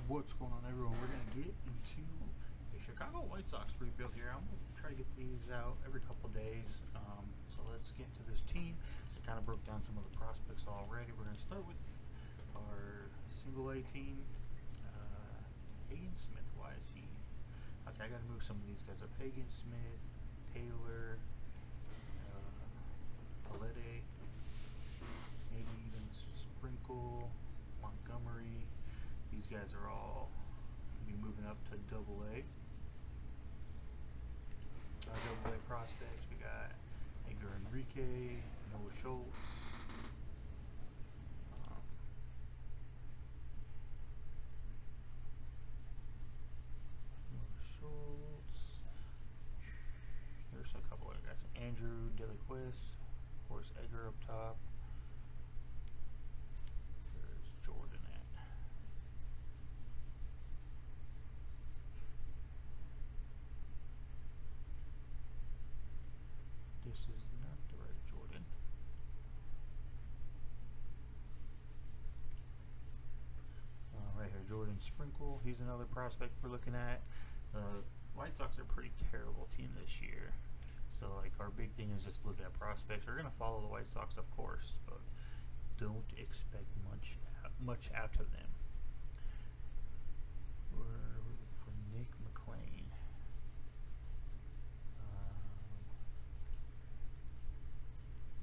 What's going on, everyone? We're going to get into a Chicago White Sox rebuild here. I'm going to try to get these out every couple days. So let's get into this team. I kind of broke down some of the prospects already. We're going to start with our single A team. Hagen Smith, why is he? Okay, I got to move some of these guys up. Hagen Smith, Taylor, Palette, maybe even Sprinkle, Montgomery. These guys are all going to be moving up to Double A. Double A prospects, we got Edgar Enrique, Noah Schultz, There's a couple other guys. Andrew Delaquist, of course, Edgar up top. There's Jordan at. This is not the right Jordan. Right here, Jordan Sprinkle. He's another prospect we're looking at. White Sox are a pretty terrible team this year. So, our big thing is just look at prospects. We're going to follow the White Sox, of course, but don't expect much out of them. We're looking for Nick McLean.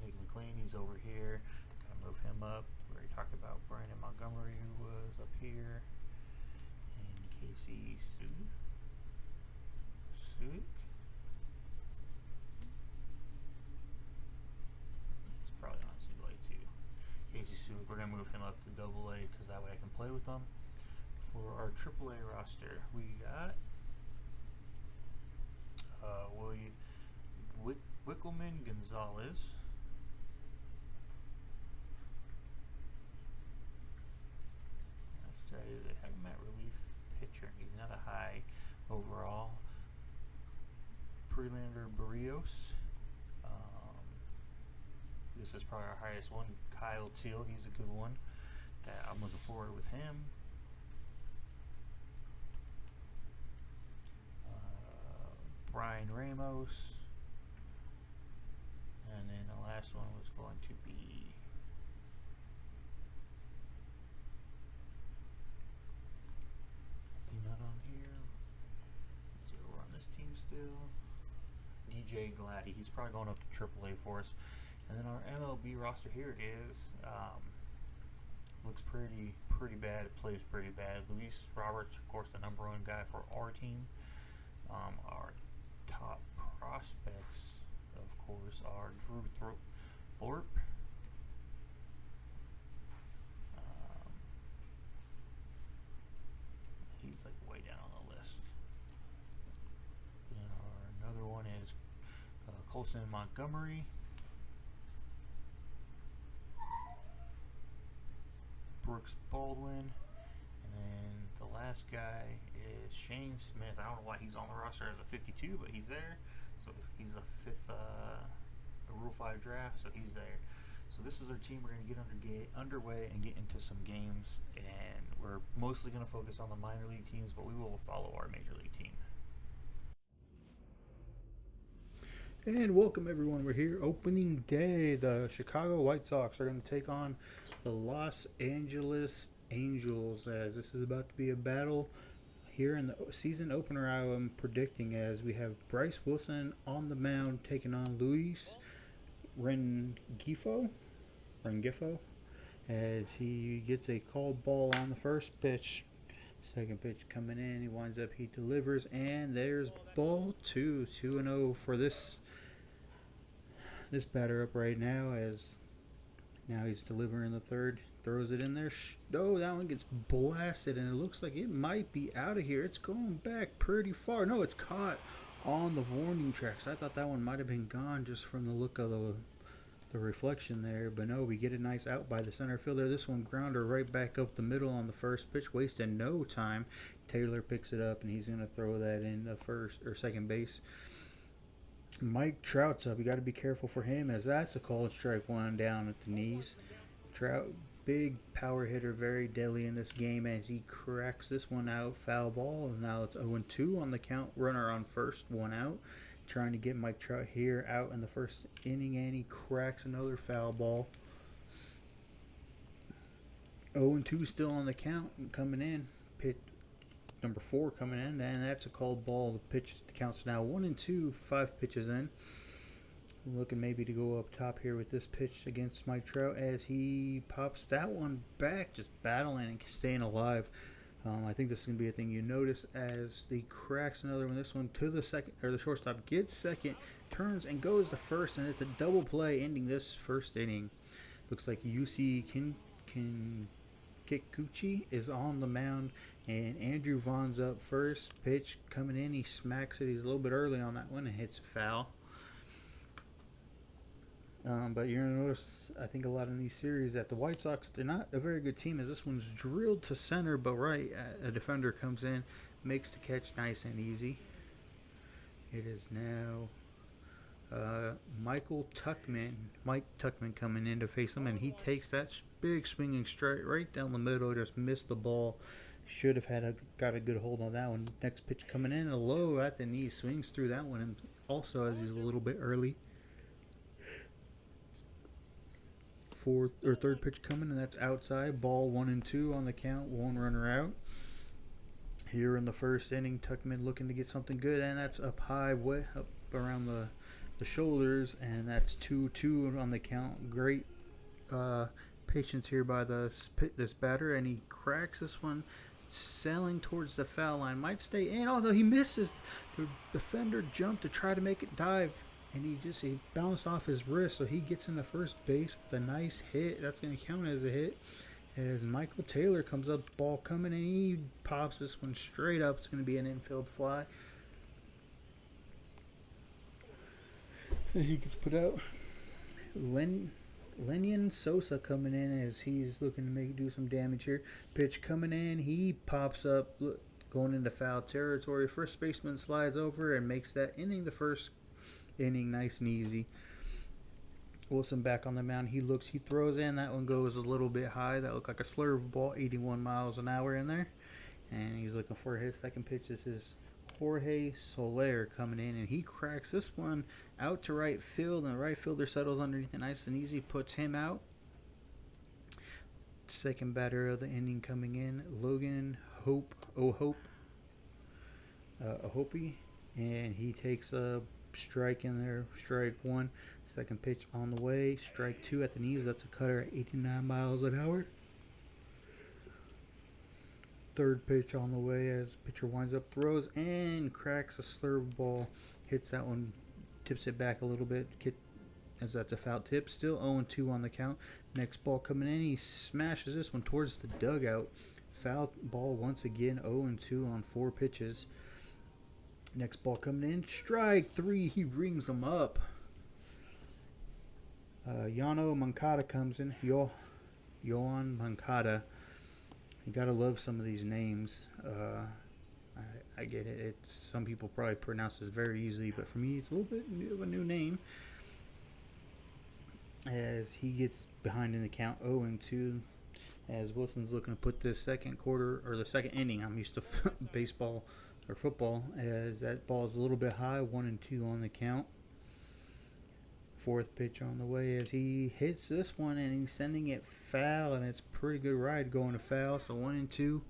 Nick McLean, he's over here. Gotta move him up. We already talked about Brandon Montgomery, who was up here, and Casey Suk. It's probably on single A too. Casey Suk, we're gonna move him up to Double A because that way I can play with them. For our Triple A roster, we got Wickelman Gonzalez. They have him at relief pitcher. He's not a high overall. Prelander Barrios. This is probably our highest one. Kyle Teal, he's a good one. I'm looking forward with him. Brian Ramos. And then the last one was going to be not on here. Let's see, we're on this team still. DJ Gladdy, he's probably going up to AAA for us. And then our MLB roster, here it is. Looks pretty bad. It plays pretty bad. Luis Roberts, of course, the number one guy for our team. Our top prospects, of course, are Drew Thorpe. He's way down on the list. Another one is Colson Montgomery. Brooks Baldwin. And then the last guy is Shane Smith. I don't know why he's on the roster as a 52, but he's there. So he's a fifth Rule 5 draft, so he's there. So this is our team. We're going to get underway and get into some games. And we're mostly going to focus on the minor league teams, but we will follow our major league team. And welcome, everyone. We're here. Opening day. The Chicago White Sox are going to take on the Los Angeles Angels, as this is about to be a battle here in the season opener. I am predicting, as we have Bryce Wilson on the mound taking on Luis Rengifo, as he gets a called ball on the first pitch. Second pitch coming in, he winds up, he delivers, and there's ball 2-0 for this batter up right now, as now he's delivering the third, throws it in there. No, that one gets blasted, and it looks like it might be out of here. It's going back pretty far. No, it's caught on the warning tracks. I thought that one might have been gone just from the look of the reflection there, but no, we get a nice out by the center fielder. This one grounder right back up the middle on the first pitch, wasting no time. Taylor picks it up, and he's going to throw that in the first or second base. Mike Trout's up. You got to be careful for him, as that's a called strike, one down at the knees. Trout big power hitter, very deadly in this game as he cracks this one out. Foul ball. And now it's 0-2 on the count. Runner on first, one out. Trying to get Mike Trout here out in the first inning, and he cracks another foul ball. 0-2 still on the count. Coming in. Pitch number 4 coming in, and that's a called ball. The count's now 1-2, 5 pitches in. Looking maybe to go up top here with this pitch against Mike Trout as he pops that one back, just battling and staying alive. I think this is going to be a thing you notice as he cracks another one. This one to the second, or the shortstop gets second, turns and goes to first, and it's a double play ending this first inning. Looks like UC Kikuchi is on the mound, and Andrew Vaughn's up first. Pitch coming in, he smacks it. He's a little bit early on that one and hits a foul. But you're going to notice, I think, a lot in these series that the White Sox, they're not a very good team as this one's drilled to center, but a defender comes in, makes the catch nice and easy. It is now Mike Tuckman coming in to face him, and he takes that big swinging strike right down the middle, just missed the ball. Should have got a good hold on that one. Next pitch coming in, a low at the knee, swings through that one, and also as he's a little bit early. Third pitch coming, and that's outside. Ball 1-2 on the count. One runner out. Here in the first inning, Tuckman looking to get something good, and that's up high, way up around the shoulders, and that's 2-2 on the count. Great patience here by this batter, and he cracks this one, sailing towards the foul line. Might stay in, although he misses. The defender jumped to try to make it dive, and he bounced off his wrist, so he gets into first base with a nice hit. That's going to count as a hit. As Michael Taylor comes up, ball coming, and he pops this one straight up. It's going to be an infield fly. And he gets put out. Lenyon Sosa coming in as he's looking to do some damage here. Pitch coming in, he pops up, going into foul territory. First baseman slides over and makes that inning the first inning nice and easy. Wilson back on the mound. He throws in. That one goes a little bit high. That looked like a slurve ball, 81 miles an hour in there. And he's looking for his second pitch. This is Jorge Soler coming in, and he cracks this one out to right field, and the right fielder settles underneath it nice and easy, puts him out. Second batter of the inning coming in, Logan Ohopie, and he takes a strike in there. Strike one. Second pitch on the way. Strike two at the knees. That's a cutter at 89 miles an hour. Third pitch on the way as pitcher winds up, throws, and cracks a slurve ball. Hits that one, tips it back a little bit, as that's a foul tip. Still 0-2 on the count. Next ball coming in, he smashes this one towards the dugout. Foul ball once again, 0-2 on 4 pitches. Next ball coming in, strike three. He rings them up. Yano Moncada comes in. Yohan Moncada. You gotta love some of these names. I get it. It's some people probably pronounce this very easily, but for me, it's a little bit of a new name. As he gets behind in the count, 0-2. As Wilson's looking to put this second quarter or the second inning. I'm used to baseball or football. As that ball is a little bit high, 1-2 on the count. Fourth pitch on the way as he hits this one, and he's sending it foul, and it's a pretty good ride going to foul. So 1-2.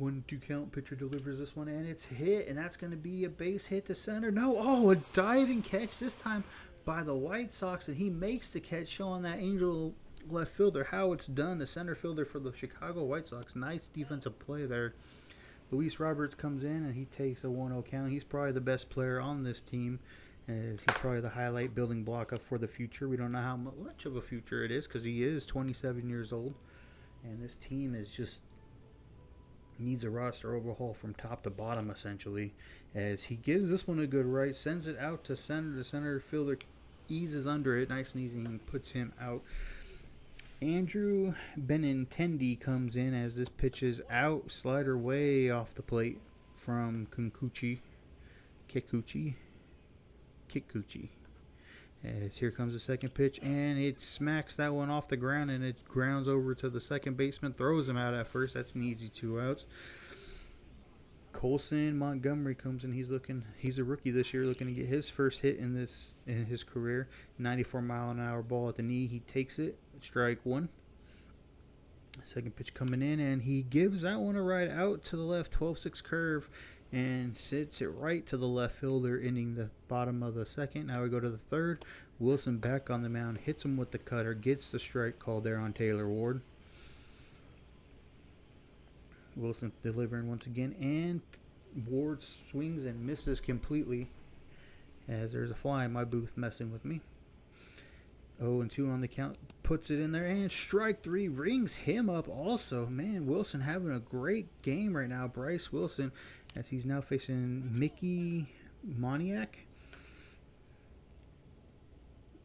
1-2 count. Pitcher delivers this one, and it's hit, and that's going to be a base hit to center. No, a diving catch this time by the White Sox, and he makes the catch, showing that angel left fielder how it's done. The center fielder for the Chicago White Sox. Nice defensive play there. Luis Roberts comes in, and he takes a 1-0 count. He's probably the best player on this team, as he's probably the highlight building block up for the future. We don't know how much of a future it is because he is 27 years old, and this team is just needs a roster overhaul from top to bottom, essentially, as he gives this one a good right, sends it out to center. The center fielder eases under it nice and easy and puts him out. Andrew Benintendi comes in as this pitch is out. Slider way off the plate from Kikuchi. As here comes the second pitch, and it smacks that one off the ground, and it grounds over to the second baseman, throws him out at first. That's an easy 2 outs. Colson Montgomery comes in. He's a rookie this year, looking to get his first hit in his career. 94-mile-an-hour ball at the knee. He takes it. Strike 1. Second pitch coming in, and he gives that one a ride out to the left, 12-6 curve, and sits it right to the left fielder, ending the bottom of the second. Now we go to the third. Wilson back on the mound, hits him with the cutter, gets the strike called there on Taylor Ward. Wilson delivering once again, and Ward swings and misses completely, as there's a fly in my booth messing with me. 0-2 on the count, puts it in there, and strike 3 rings him up also. Man, Wilson having a great game right now. Bryce Wilson, as he's now facing Mickey Moniak.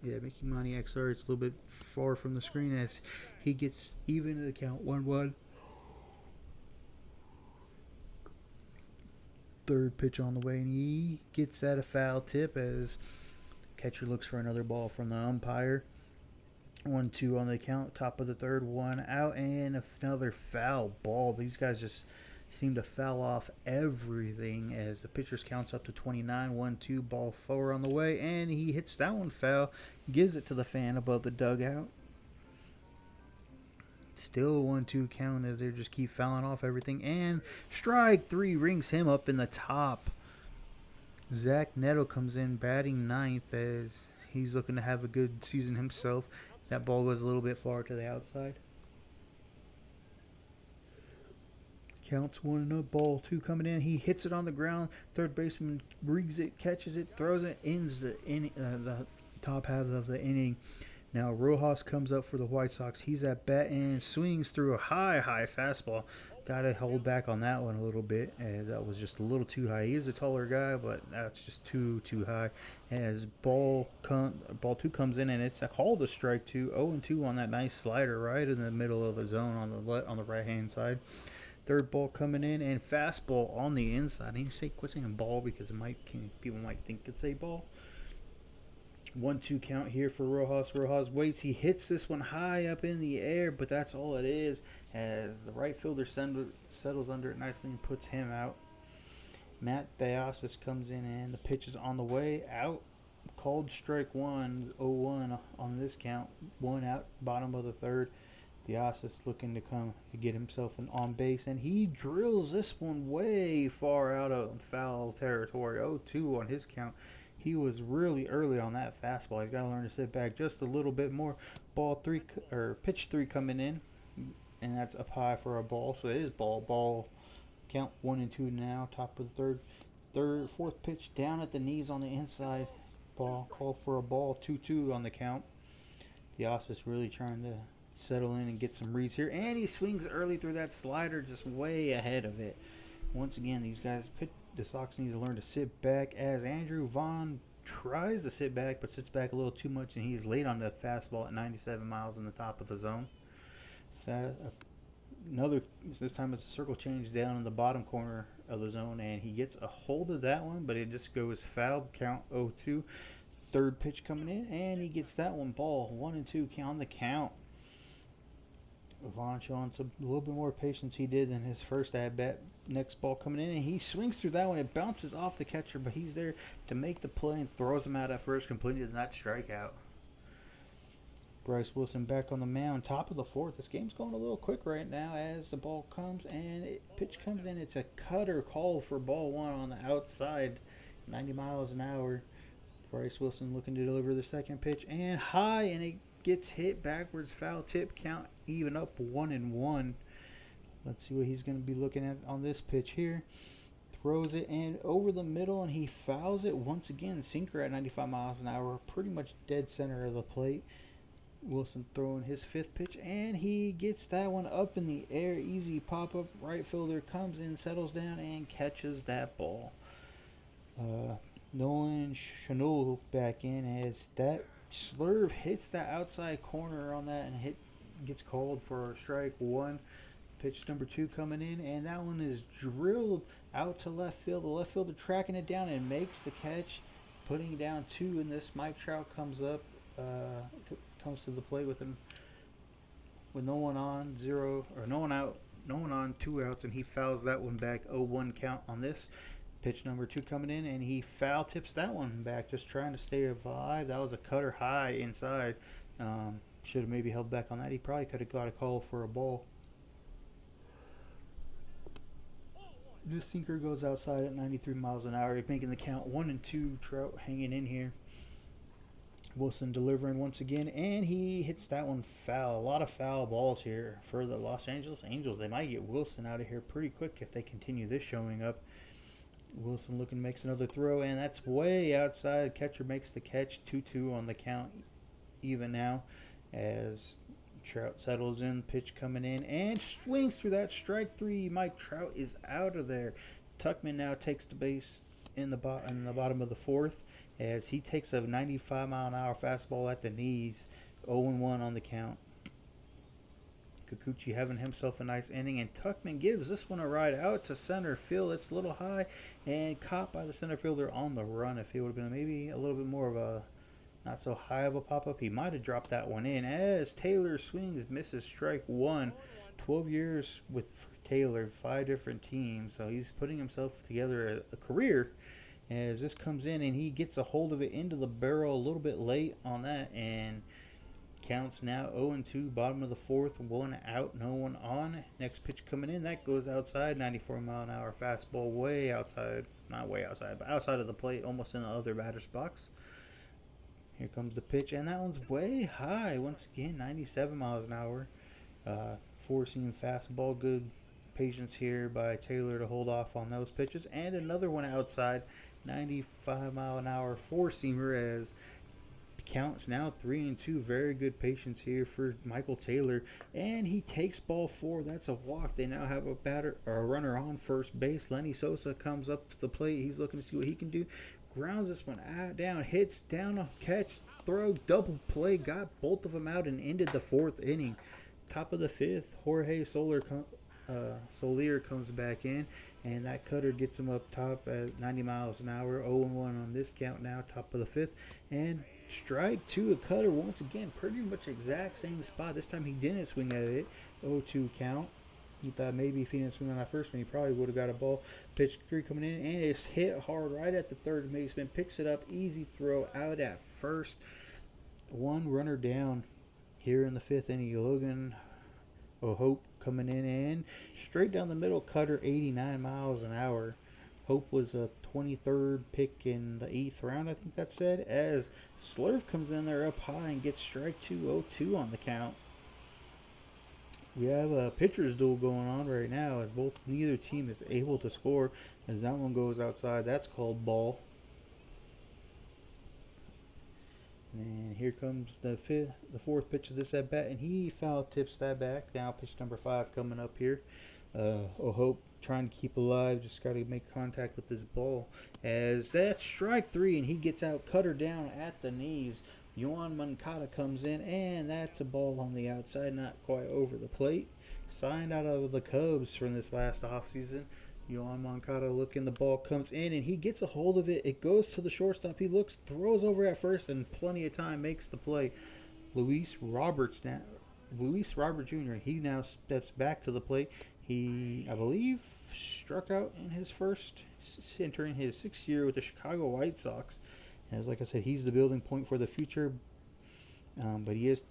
Yeah, Mickey Moniak, sorry, it's a little bit far from the screen, as he gets even to the count, 1-1. Third pitch on the way, and he gets that a foul tip as catcher looks for another ball from the umpire. 1-2 on the count, top of the third, 1 out, and another foul ball. These guys just seem to foul off everything as the pitcher's counts up to 29. 1-2, ball 4 on the way, and he hits that one foul, gives it to the fan above the dugout. Still a 1-2 count as they just keep fouling off everything, and strike 3 rings him up in the top. Zach Neto comes in batting 9th as he's looking to have a good season himself. That ball goes a little bit far to the outside. Counts 1-0, ball 2 coming in. He hits it on the ground. Third baseman reads it, catches it, throws it, ends the top half of the inning. Now Rojas comes up for the White Sox. He's at bat and swings through a high fastball. Got to hold back on that one a little bit, as that was just a little too high. He is a taller guy, but that's just too high. As ball 2 comes in, and it's a call to strike 2. 0-2 on that nice slider right in the middle of the zone on the right hand side. Third ball coming in, and fastball on the inside. I need to say quit saying ball because people might think it's a ball. 1-2 count here for Rojas. Rojas waits. He hits this one high up in the air, but that's all it is, as the right fielder settles under it nicely and puts him out. Matt Diasis comes in, and the pitch is on the way out. Called strike 1, 0-1 on this count. 1 out, bottom of the third. Diasis looking to get himself an on base, and he drills this one way far out of foul territory. 0-2 on his count. He was really early on that fastball. He's got to learn to sit back just a little bit more. Pitch 3 coming in, and that's up high for a ball. So it is ball. Count 1-2 now. Top of the third, fourth pitch down at the knees on the inside. Ball called for a ball. 2-2 on the count. Diasis really trying to settle in and get some reads here, and he swings early through that slider, just way ahead of it. Once again, the Sox need to learn to sit back, as Andrew Vaughn tries to sit back but sits back a little too much, and he's late on the fastball at 97 miles in the top of the zone. This time it's a circle change down in the bottom corner of the zone, and he gets a hold of that one, but it just goes foul. Count 0-2. Third pitch coming in, and he gets that one. Ball 1-2 on the count. Vaughn showing a little bit more patience he did than his first at-bat. Next ball coming in, and he swings through that one. It bounces off the catcher, but he's there to make the play and throws him out at first, completing that strikeout. Bryce Wilson back on the mound, top of the fourth. This game's going a little quick right now as the ball comes, and pitch comes in. It's a cutter called for ball 1 on the outside, 90 miles an hour. Bryce Wilson looking to deliver the second pitch, and high, and it gets hit backwards, foul tip, count even up 1-1. Let's see what he's going to be looking at on this pitch here. Throws it and over the middle, and he fouls it once again. Sinker at 95 miles an hour, pretty much dead center of the plate. Wilson throwing his fifth pitch, and he gets that one up in the air. Easy pop-up. Right fielder comes in, settles down, and catches that ball. Nolan Chanel back in as that slurve hits that outside corner on that and gets called for strike 1. Pitch number 2 coming in, and that one is drilled out to left field. The left fielder tracking it down and makes the catch. putting down 2 in this. Mike Trout comes up, comes to the plate with no one on, 0 or no one out, no one on, 2 outs, and he fouls that one back. 0-1 count on this. Pitch number 2 coming in, and he foul tips that one back, just trying to stay alive. That was a cutter high inside. Should have maybe held back on that. He probably could have got a call for a ball. This sinker goes outside at 93 miles an hour, making the count 1-2. Trout hanging in here. Wilson delivering once again, and he hits that one foul. A lot of foul balls here for the Los Angeles Angels. They might get Wilson out of here pretty quick if they continue this showing up. Wilson looking, makes another throw, and that's way outside. Catcher makes the catch. 2-2 on the count, even now, as Trout settles in. Pitch coming in and swings through that. Strike 3. Mike Trout is out of there. Tuckman now takes the base in the bottom of the 4th, as he takes a 95-mile-an-hour fastball at the knees. 0-1 on the count. Kikuchi having himself a nice inning, and Tuckman gives this one a ride out to center field. It's a little high and caught by the center fielder on the run. If it would have been maybe a little bit more of a not so high of a pop-up, he might have dropped that one in, as Taylor swings, misses, strike 1. 12 years with Taylor, 5 different teams, so he's putting himself together a career. As this comes in, and he gets a hold of it into the barrel a little bit late on that, and counts now 0-2, bottom of the 4th, 1 out, no one on. Next pitch coming in, that goes outside, 94-mile-an-hour fastball, way outside, not way outside, but outside of the plate, almost in the other batter's box. Here comes the pitch, and that one's way high. Once again, 97 miles an hour. Four-seam fastball. Good patience here by Taylor to hold off on those pitches. And another one outside, 95-mile-an-hour four-seamer, as counts now 3-2. Very good patience here for Michael Taylor. And he takes ball 4. That's a walk. They now have a runner on first base. Lenny Sosa comes up to the plate. He's looking to see what he can do. Grounds this one down, hits down a catch, throw, double play, got both of them out and ended the 4th inning. Top of the 5th, Jorge Soler comes back in, and that cutter gets him up top at 90 miles an hour. 0-1 on this count now, top of the 5th. And strike 2, a cutter once again, pretty much exact same spot. This time he didn't swing at it. 0-2 count. He thought maybe if he didn't swing on that first one, he probably would have got a ball. Pitch 3 coming in, and it's hit hard right at the third baseman. Picks it up, easy throw out at first. 1 runner down here in the 5th inning. Logan O'Hope coming in, and straight down the middle, cutter, 89 miles an hour. Hope was a 23rd pick in the 8th round, I think that said, as Slurve comes in there up high and gets strike 2, 0-2 on the count. We have a pitcher's duel going on right now, as neither team is able to score. As that one goes outside, that's called ball. And here comes the 4th pitch of this at bat, and he foul tips that back. Now pitch number 5 coming up here. O'Hope trying to keep alive, just got to make contact with this ball. As that's strike 3, and he gets out, cutter down at the knees. Yoan Moncada comes in, and that's a ball on the outside, not quite over the plate. Signed out of the Cubs from this last offseason. Yoan Moncada looking, the ball comes in, and he gets a hold of it. It goes to the shortstop. He looks, throws over at first, and plenty of time makes the play. Luis Robert Jr., he now steps back to the plate. He, I believe, struck out in his first, entering his 6th year with the Chicago White Sox. As like I said, he's the building point for the future. But he's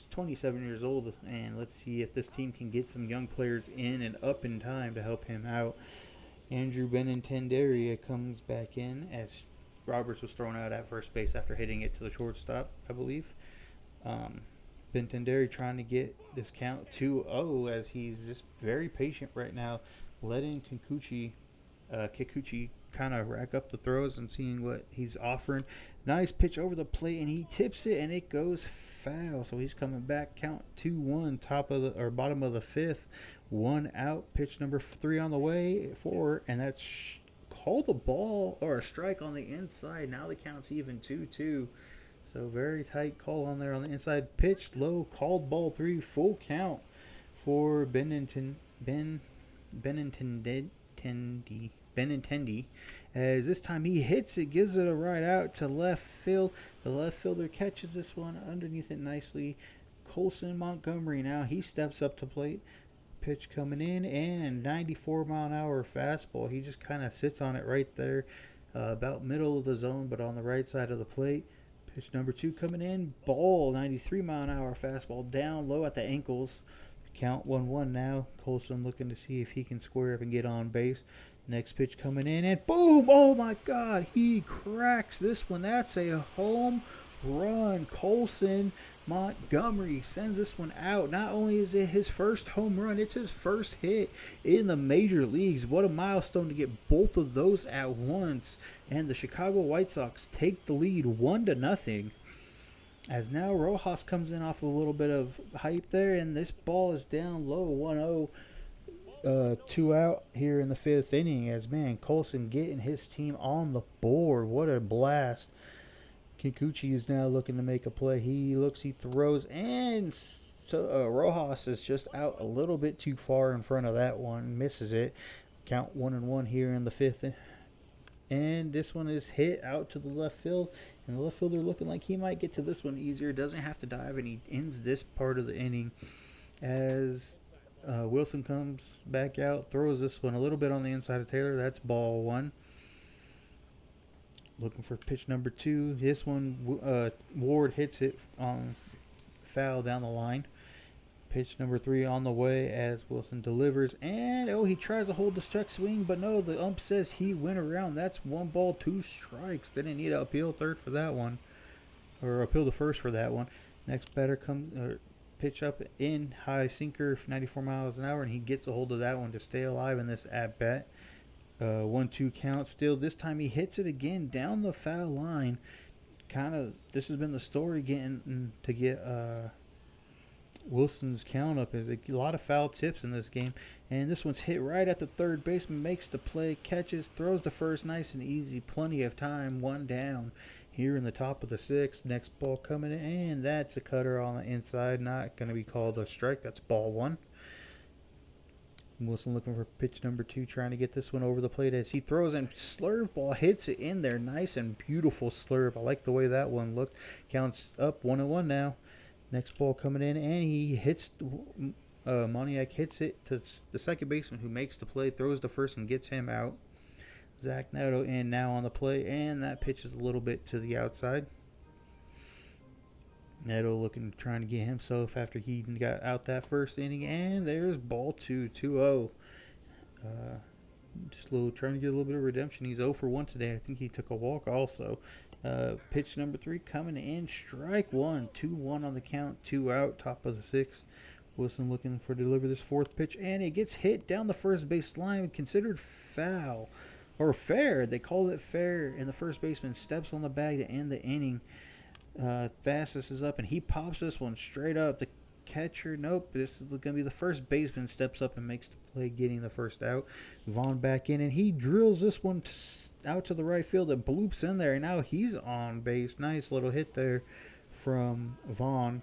27 years old, and let's see if this team can get some young players in and up in time to help him out. Andrew Benintendi comes back in, as Roberts was thrown out at first base after hitting it to the shortstop, I believe. Benintendi trying to get this count 2-0, as he's just very patient right now, letting Kikuchi kind of rack up the throws and seeing what he's offering. Nice pitch over the plate, and he tips it, and it goes foul. So he's coming back. Count 2-1, bottom of the 5th. 1 out. Pitch number 3 on the way. 4, and that's called a ball or a strike on the inside. Now the count's even 2-2. So very tight call on there on the inside. Pitched low, called ball 3, full count for Benintendi. Benintendi. As this time he hits it, gives it a right out to left field. The left fielder catches this one underneath it nicely. Colson Montgomery now, he steps up to plate. Pitch coming in, and 94-mile-an-hour fastball. He just kind of sits on it right there, about middle of the zone, but on the right side of the plate. Pitch number 2 coming in, ball, 93-mile-an-hour fastball down low at the ankles. Count 1-1 now. Colson looking to see if he can square up and get on base. Next pitch coming in, and boom! Oh my God, he cracks this one. That's a home run. Colson Montgomery sends this one out. Not only is it his first home run, it's his first hit in the major leagues. What a milestone to get both of those at once. And the Chicago White Sox take the lead 1-0. As now Rojas comes in off a little bit of hype there, and this ball is down low, 1-0. 2 out here in the 5th inning. As man, Colson getting his team on the board. What a blast. Kikuchi is now looking to make a play. He looks, he throws, and so Rojas is just out a little bit too far in front of that one. Misses it. Count 1-1 here in the 5th. And this one is hit out to the left field. And the left fielder looking like he might get to this one easier. Doesn't have to dive, and he ends this part of the inning as Wilson comes back out, throws this one a little bit on the inside of Taylor. That's ball 1. Looking for pitch number 2. This one, Ward hits it on foul down the line. Pitch number 3 on the way as Wilson delivers. And, he tries to hold the strike swing, but no, the ump says he went around. That's 1 ball, 2 strikes. Didn't need to appeal third for that one. Or appeal the first for that one. Next batter comes, pitch up in, high sinker, 94 miles an hour, and he gets a hold of that one to stay alive in this at-bat. 1-2 count still. This time he hits it again down the foul line. This has been the story getting to get Wilson's count up. There's a lot of foul tips in this game, and this one's hit right at the third baseman, makes the play, catches, throws to first, nice and easy, plenty of time, 1 down here in the top of the 6th. Next ball coming in, and that's a cutter on the inside, not going to be called a strike. That's ball 1. Wilson looking for pitch number 2, trying to get this one over the plate as he throws, and slurve ball hits it in there. Nice and beautiful slurve. I like the way that one looked. Counts up 1-1 now. Next ball coming in, and he hits, Moniak hits it to the second baseman, who makes the play, throws to first, and gets him out. Zach Neto in now on the play, and that pitch is a little bit to the outside. Neto trying to get himself after he got out that first inning, and there's ball 2, 2-0. Just trying to get a little bit of redemption. He's 0 for 1 today. I think he took a walk also. Pitch number 3 coming in, strike 1, 2-1 on the count, 2 out, top of the 6th. Wilson looking for to deliver this 4th pitch, and it gets hit down the first base line, considered foul. Or fair. They called it fair, and the first baseman steps on the bag to end the inning. Fastest is up, and he pops this one straight up. The catcher, nope, this is going to be the first baseman, steps up and makes the play, getting the first out. Vaughn back in, and he drills this one out to the right field. It bloops in there, and now he's on base. Nice little hit there from Vaughn.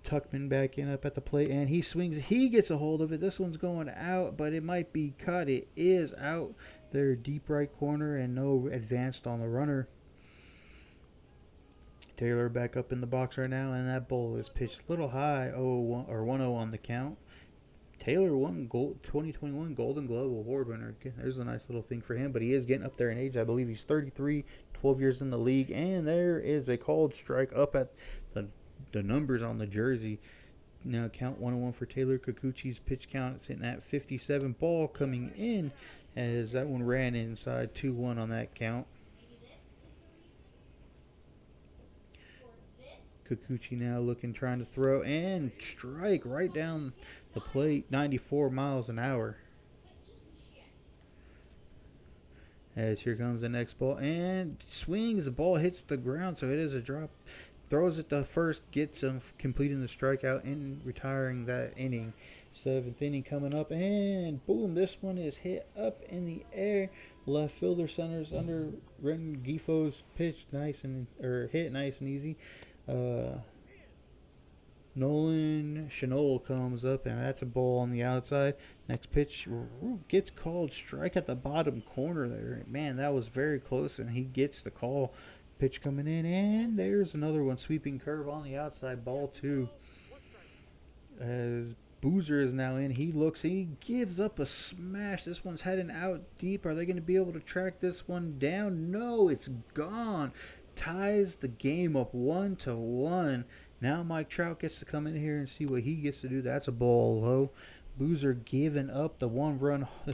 Tuckman back in up at the plate, and he swings. He gets a hold of it. This one's going out, but it might be cut. It is out there, deep right corner, and no advanced on the runner. Taylor back up in the box right now, and that ball is pitched a little high, 0-1 or 1-0 on the count. Taylor won 2021 Golden Glove Award winner. There's a nice little thing for him, but he is getting up there in age. I believe he's 33, 12 years in the league, and there is a called strike up at the numbers on the jersey. Now count 1-1 for Taylor. Kikuchi's pitch count sitting at 57. Ball coming in as that one ran inside, 2-1 on that count. Kikuchi now trying to throw, and strike right down the plate, 94 miles an hour. As here comes the next ball, and swings, the ball hits the ground, so it is a drop. Throws it to first, gets him, completing the strikeout and retiring that inning. 7th inning coming up, and boom, this one is hit up in the air. Left fielder centers under Ren Gifo's pitch, hit nice and easy. Nolan Chanel comes up, and that's a ball on the outside. Next pitch gets called strike at the bottom corner there. Man, that was very close, and he gets the call. Pitch coming in, and there's another one. Sweeping curve on the outside, ball two. As Boozer is now in, he gives up a smash. This one's heading out deep. Are they going to be able to track this one down? No, it's gone. Ties the game up 1-1. Now Mike Trout gets to come in here and see what he gets to do. That's a ball low. Boozer giving up the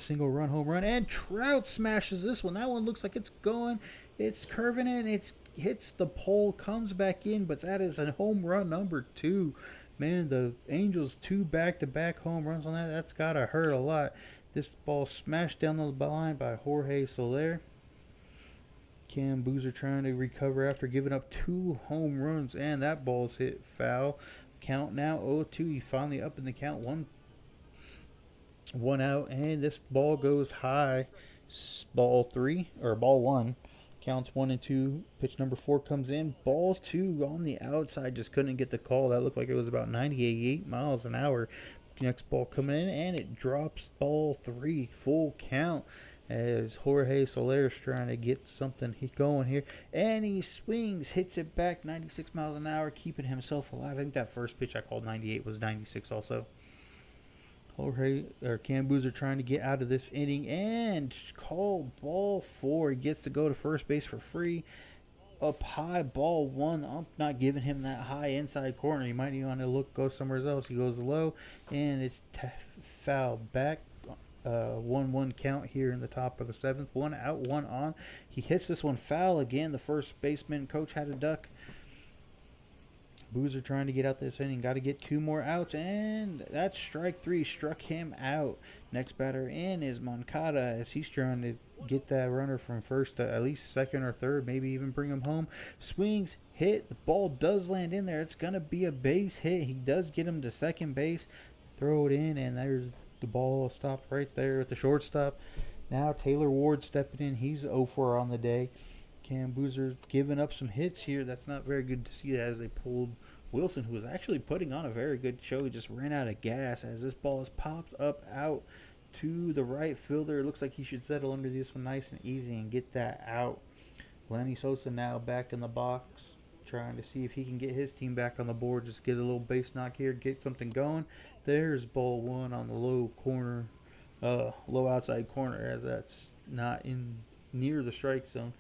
single run home run, and Trout smashes this one. That one looks like it's going. It's curving in. It hits the pole, comes back in, but that is a home run number 2. Man, the Angels 2 back-to-back home runs on that. That's got to hurt a lot. This ball smashed down the line by Jorge Soler. Cam Boozer trying to recover after giving up 2 home runs, and that ball's hit foul. Count now 0-2. He finally up in the count. One out, and this ball goes high. Ball 1. Counts 1-2. Pitch number 4 comes in. Ball 2 on the outside. Just couldn't get the call. That looked like it was about 98 miles an hour. Next ball coming in, and it drops ball 3. Full count as Jorge Soler's trying to get something going here. And he swings, hits it back 96 miles an hour, keeping himself alive. I think that first pitch I called 98 was 96 also. Cam Boozer trying to get out of this inning and call ball 4. He gets to go to first base for free. Up high, ball 1. I'm not giving him that high inside corner. He might even want to go somewhere else. He goes low, and it's foul back. 1-1 count here in the top of the 7th. 1 out, 1 on. He hits this one foul again. The first baseman coach had a duck. Boozer trying to get out this inning. Got to get 2 more outs, and that's strike 3. Struck him out. Next batter in is Moncada as he's trying to get that runner from first to at least second or third, maybe even bring him home. Swings, hit. The ball does land in there. It's going to be a base hit. He does get him to second base. Throw it in, and there's the ball stopped right there at the shortstop. Now Taylor Ward stepping in. He's 0-4 on the day. Cam Boozer giving up some hits here. That's not very good to see as they pulled Wilson, who was actually putting on a very good show. He just ran out of gas as this ball is popped up out to the right fielder. It looks like he should settle under this one nice and easy and get that out. Lenny Sosa now back in the box, trying to see if he can get his team back on the board. Just get a little base knock here, get something going. There's ball 1 on the low outside corner, as that's not in near the strike zone.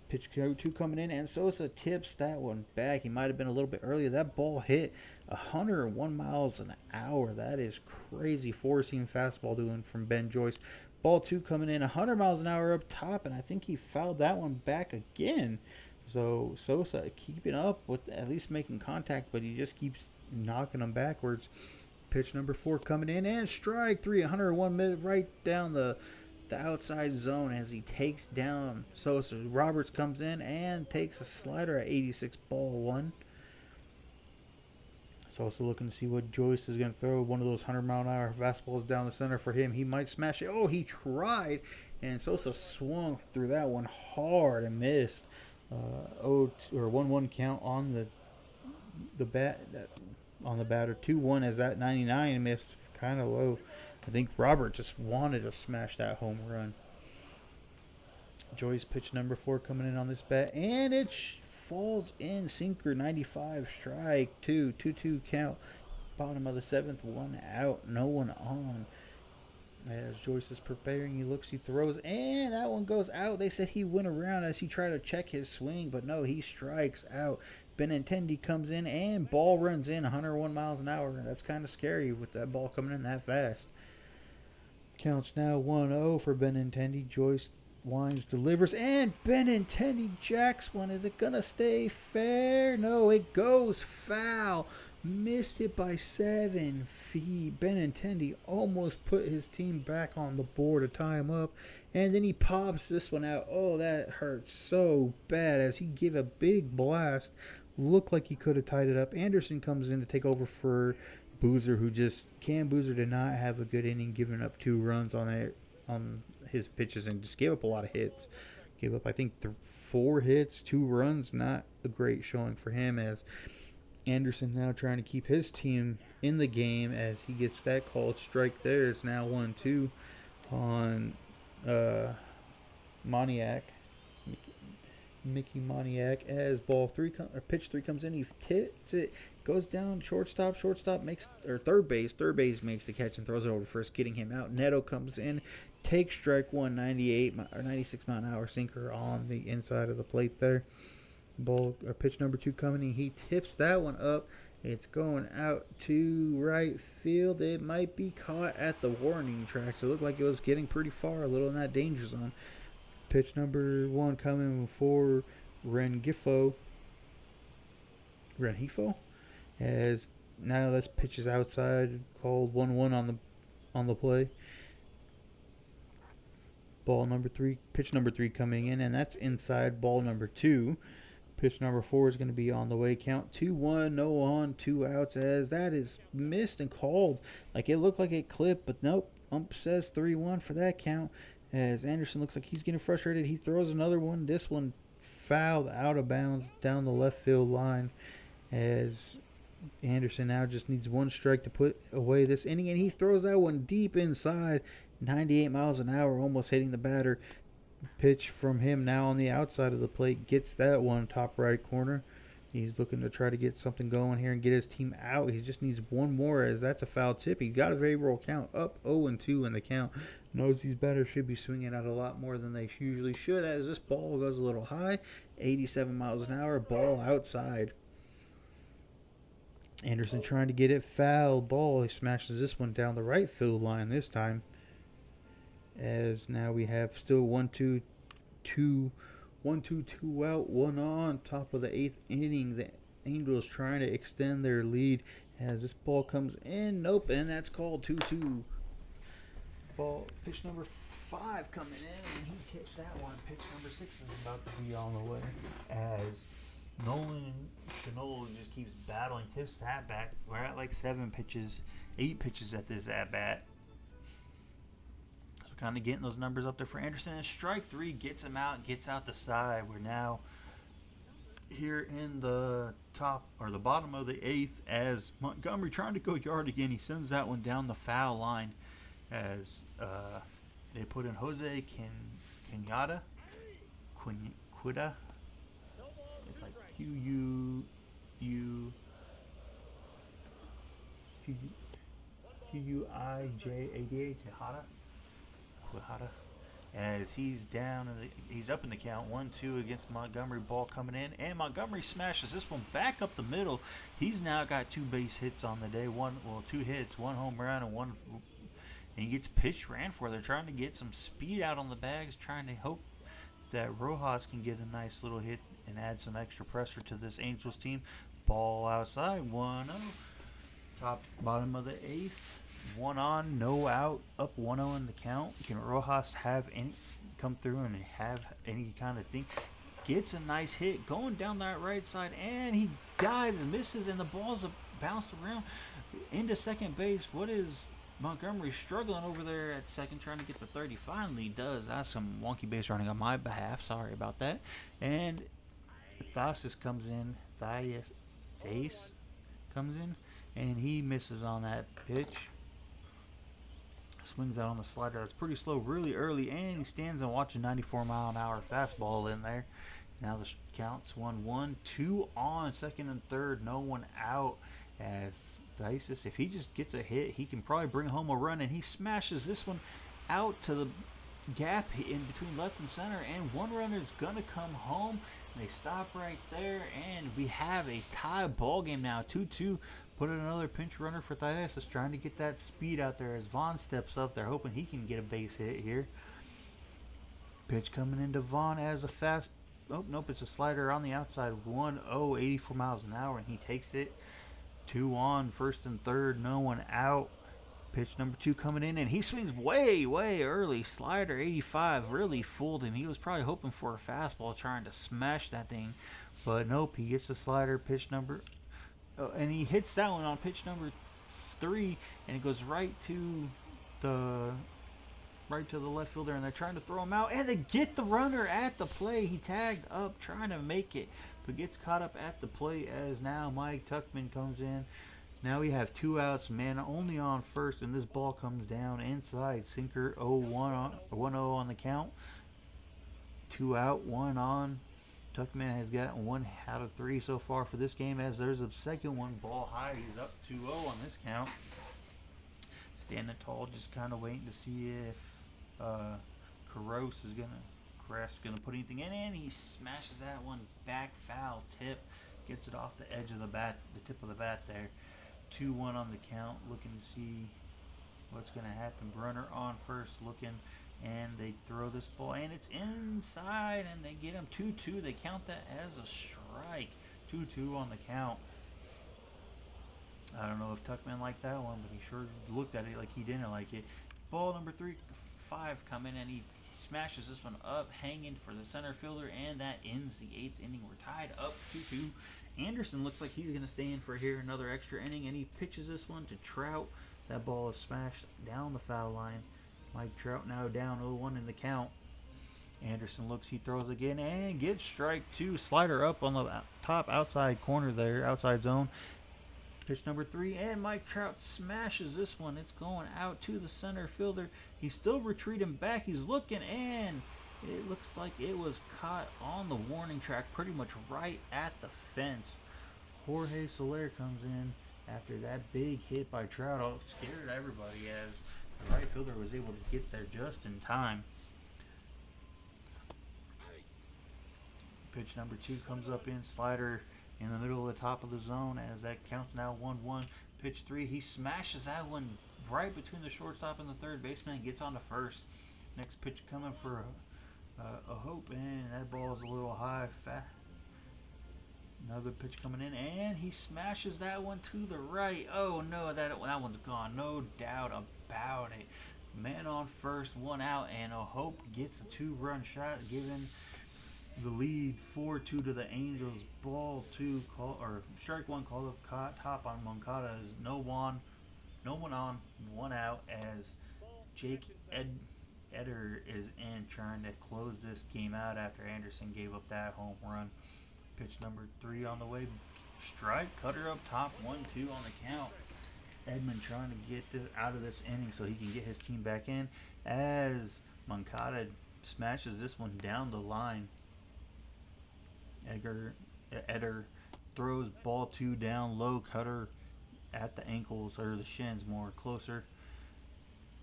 Pitch 2 coming in, and Sosa tips that one back. He might have been a little bit earlier. That ball hit 101 miles an hour. That is crazy. 4-seam fastball doing from Ben Joyce. Ball 2 coming in, 100 miles an hour up top, and I think he fouled that one back again. So Sosa keeping up with at least making contact, but he just keeps knocking them backwards. Pitch number 4 coming in, and strike 3, 101 right down the outside zone as he takes down Sosa. Roberts comes in and takes a slider at 86, ball 1. Sosa looking to see what Joyce is going to throw. One of those 100-mile-an-hour fastballs down the center for him. He might smash it. Oh, he tried, and Sosa swung through that one hard and missed. 1-1 count on the batter. 2-1 as that 99 missed kind of low. I think Robert just wanted to smash that home run. Joyce pitch number 4 coming in on this bat, and it falls in. Sinker 95, strike 2, 2-2 count. Bottom of the 7th, 1 out, no one on. As Joyce is preparing, he looks, he throws, and that one goes out. They said he went around as he tried to check his swing, but no, he strikes out. Benintendi comes in, and ball runs in 101 miles an hour. That's kind of scary with that ball coming in that fast. Counts now 1-0 for Benintendi. Joyce winds, delivers, and Benintendi jacks one. Is it going to stay fair? No, it goes foul. Missed it by 7 feet. Benintendi almost put his team back on the board to tie him up, and then he pops this one out. Oh, that hurts so bad as he gave a big blast. Looked like he could have tied it up. Anderson comes in to take over for Boozer, Cam Boozer did not have a good inning, giving up 2 runs on his pitches and just gave up a lot of hits. Gave up, I think, 4 hits, 2 runs. Not a great showing for him as Anderson now trying to keep his team in the game as he gets that called strike there. It's now 1-2 on Moniak. Mickey Moniak as pitch 3 comes in. He hits it, goes down, shortstop makes, or third base makes the catch and throws it over first, getting him out. Neto comes in, takes strike one, 96 mile an hour sinker on the inside of the plate there. Pitch number 2 coming in. He tips that one up. It's going out to right field. It might be caught at the warning tracks. It looked like it was getting pretty far, a little in that danger zone. Pitch number 1 coming for Rengifo. As now this pitch is outside, called 1-1 on the play. Pitch number 3 coming in, and that's inside. Ball number 2. Pitch number 4 is going to be on the way. Count 2-1, no on, 2 outs, as that is missed and called. Like it looked like it clipped, but nope. Ump says 3-1 for that count. As Anderson looks like he's getting frustrated, he throws another one. This one fouled out of bounds down the left field line. As Anderson now just needs 1 strike to put away this inning, and he throws that one deep inside, 98 miles an hour, almost hitting the batter. Pitch from him now on the outside of the plate, gets that one top right corner. He's looking to try to get something going here and get his team out. He just needs 1 more, as that's a foul tip. He got a favorable count, up 0-2 in the count. Knows these batters should be swinging out a lot more than they usually should, as this ball goes a little high, 87 miles an hour, ball outside. Anderson trying to get it, foul ball. He smashes this one down the right field line this time. As now we have still 1-2 out, 1 on, top of the 8th inning. The Angels trying to extend their lead as this ball comes in. Nope, and that's called 2-2. Pitch number 5 coming in, and he tips that one. Pitch number 6 is about to be on the way, as Nolan Chanel just keeps battling, tips that back. We're at like 8 pitches at this at bat. So kind of getting those numbers up there for Anderson. And strike 3 gets him out, gets out the side. We're now here in the bottom of the 8th, as Montgomery trying to go yard again. He sends that one down the foul line, as they put in Jose Quinada. It's like Quijada, Quijada, as he's down, he's up in the count, 1-2 against Montgomery. Ball coming in, and Montgomery smashes this one back up the middle. He's now got 2 base hits on the day, 2 hits, 1 home run, and he gets pitch ran for. They're trying to get some speed out on the bags, trying to hope that Rojas can get a nice little hit and add some extra pressure to this Angels team. Ball outside, 1-0. Bottom of the 8th, 1 on, no out, up 1-0 in the count. Can Rojas come through and have any kind of thing? Gets a nice hit going down that right side, and he dives, misses, and the ball's bounced around into second base. What is Montgomery struggling over there at second, trying to get the 30? Finally does. That's some wonky base running on my behalf. Sorry about that. And Thais comes in, and he misses on that pitch. Swings out on the slider. That's pretty slow, really early, and he stands and watches a 94 mile an hour fastball in there. Now the count's 1-1, 2 on, second and third, no one out. As Thais, if he just gets a hit, he can probably bring home a run, and he smashes this one out to the gap in between left and center, and one runner is gonna come home. They stop right there, and we have a tie ball game now, 2-2. Put in another pinch runner for Thais, trying to get that speed out there as Vaughn steps up. They're hoping he can get a base hit here. Pitch coming into Vaughn as a fast. Oh, nope, it's a slider on the outside. 1-0, 84 miles an hour, and he takes it. 2 on, first and third, no one out. Pitch number 2 coming in, and he swings way early. Slider, 85, really fooled him. He was probably hoping for a fastball, trying to smash that thing. But nope, he gets the slider, and he hits that one on pitch number 3, and it goes right to the right to the left fielder, and they're trying to throw him out, and they get the runner at the play. He tagged up, trying to make it, but gets caught up at the plate as now Mike Tuckman comes in. Now we have 2 outs, man only on first, and this ball comes down inside. Sinker 1-0 on the count. 2 out, 1 on. Tuckman has gotten 1 out of 3 so far for this game, as there's a second one ball high. He's up 2-0 on this count. Standing tall, just kind of waiting to see if Carras is gonna put anything in, and he smashes that one back foul tip, gets it off the edge of the bat, the tip of the bat there. 2-1 on the count, looking to see what's gonna happen. Runner on first, looking, and they throw this ball, and it's inside, and they get him 2-2. They count that as a strike. 2-2 on the count. I don't know if Tuckman liked that one, but he sure looked at it like he didn't like it. Ball number 5 coming, and he smashes this one up, hanging for the center fielder, and that ends the 8th inning. We're tied up 2-2. Anderson looks like he's going to stay in for here another extra inning, and he pitches this one to Trout. That ball is smashed down the foul line. Mike Trout now down 0-1 in the count. Anderson looks, he throws again, and gets strike 2. Slider up on the top outside corner there, outside zone. Pitch number 3, and Mike Trout smashes this one. It's going out to the center fielder. He's still retreating back. He's looking, and it looks like it was caught on the warning track, pretty much right at the fence. Jorge Soler comes in after that big hit by Trout. It scared everybody as the right fielder was able to get there just in time. Pitch number 2 comes up in, slider in the middle of the top of the zone, as that counts now 1-1. Pitch 3, he smashes that one right between the shortstop and the third baseman and gets on to first. Next pitch coming for a hope, and that ball is a little high. Another pitch coming in, and he smashes that one to the right. Oh no, that one's gone. No doubt about it. Man on first, 1 out, and a hope gets a 2-run shot, giving the lead 4-2 to the Angels. Ball 2 strike 1 called up top on Moncada is no one on, 1 out, as Jake Eder is in trying to close this game out after Anderson gave up that home run. Pitch number 3 on the way, strike, cutter up top, 1-2 on the count. Edman trying to get out of this inning so he can get his team back in, as Moncada smashes this one down the line. Eder throws ball 2 down low, cutter at the ankles, or the shins more closer.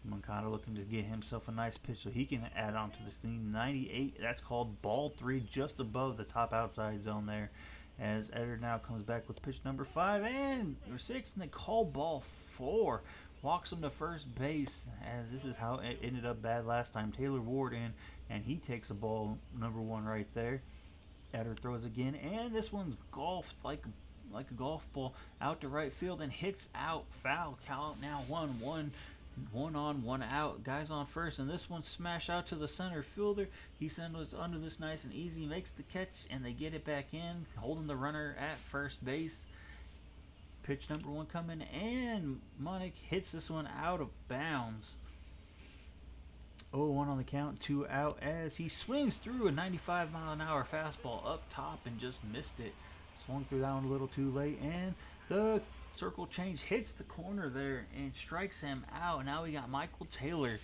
Moncada looking to get himself a nice pitch so he can add on to this thing. 98, that's called ball 3, just above the top outside zone there, as Eder now comes back with pitch number 5 and 6, and they call ball 4. Walks him to first base, as this is how it ended up bad last time. Taylor Ward in, and he takes a ball number 1 right there. Eder throws again, and this one's golfed like a golf ball out to right field and hits out. Foul. Count now 1-1. 1 on, 1 out. Guys on first, and this one smashed out to the center fielder. He sends us under this nice and easy, makes the catch, and they get it back in, holding the runner at first base. Pitch number 1 coming, and Monick hits this one out of bounds. 0-1 on the count, 2 out, as he swings through a 95-mile-an-hour fastball up top and just missed it. Swung through that one a little too late, and the circle change hits the corner there and strikes him out. Now we got Michael Taylor,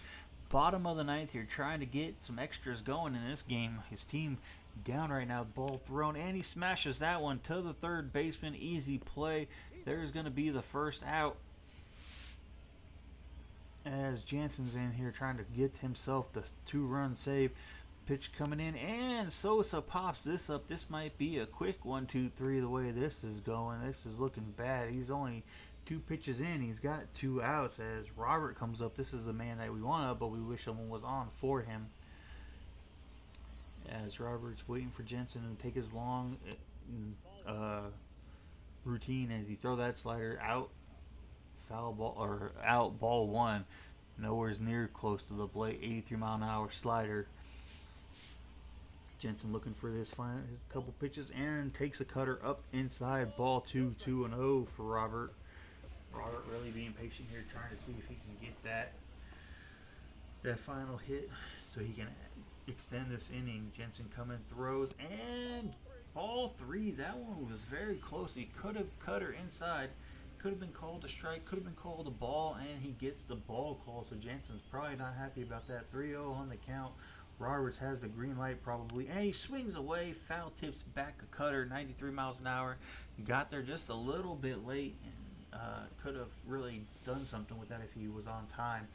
bottom of the 9th here, trying to get some extras going in this game. His team down right now, ball thrown, and he smashes that one to the third baseman. Easy play. There's going to be the first out, as Jansen's in here trying to get himself the 2-run save. Pitch coming in, and Sosa pops this up. This might be a quick 1-2-3 the way this is going. This is looking bad. He's only 2 pitches in. He's got 2 outs as Robert comes up. This is the man that we want, but we wish someone was on for him. As Robert's waiting for Jensen to take his long routine, and he throw that slider out. Foul ball, or out, ball 1. Nowhere near close to the plate. 83-mile-an-hour slider. Jensen looking for his couple pitches and takes a cutter up inside. Ball 2, 2-0 for Robert. Robert really being patient here, trying to see if he can get that that final hit so he can extend this inning. Jensen coming, throws, and ball three. That one was very close. He could have cut her inside. Could have been called a strike. Could have been called a ball, and he gets the ball call. So Jensen's probably not happy about that. 3-0 on the count. Roberts has the green light probably, and he swings away. Foul tips back a cutter, 93 miles an hour. Got there just a little bit late, and could have really done something with that if he was on time.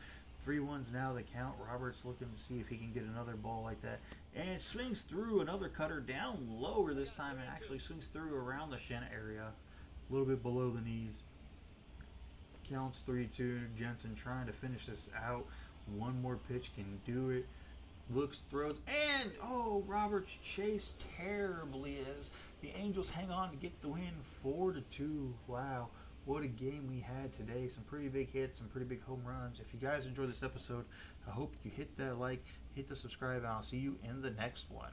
3-1's now the count. Roberts looking to see if he can get another ball like that. And swings through another cutter down lower this time, and actually swings through around the shin area. A little bit below the knees. Counts 3-2. Jensen trying to finish this out. One more pitch can do it. Looks, throws, and Roberts chased terribly as the Angels hang on to get the win 4-2. Wow. What a game we had today. Some pretty big hits, some pretty big home runs. If you guys enjoyed this episode, I hope you hit that like, hit the subscribe, and I'll see you in the next one.